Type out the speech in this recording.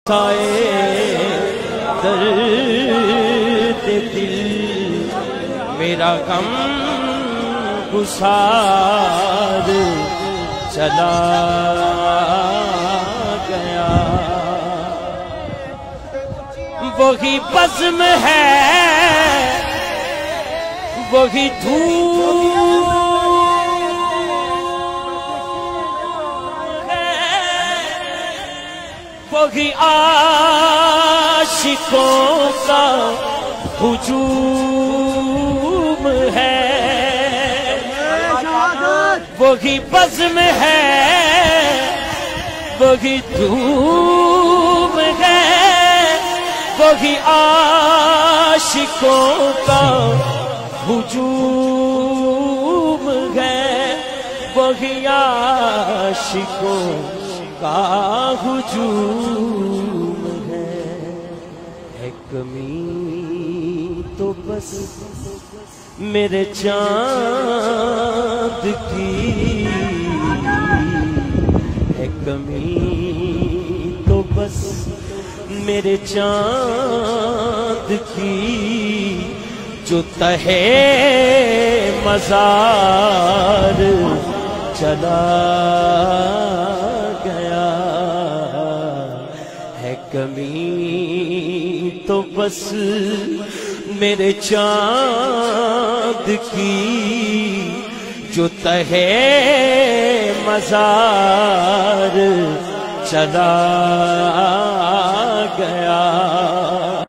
درد دل میرا غم گسار چلا گیا، وہی بزم ہے وہی دھوپ وہی عاشقوں کا ہجوم ہے، وہی بزم ہے وہی دھوم ہے، وہی عاشقوں کا ہجوم ہے، وہی عاشقوں کا ہجوم ہے کمی تو بس میرے چاند کی، ہے کمی تو بس میرے چاند کی، جو تہے مزار چلا گیا، ہے کمی تو بس میرے چاند کی، جو تہے مزار چلا گیا۔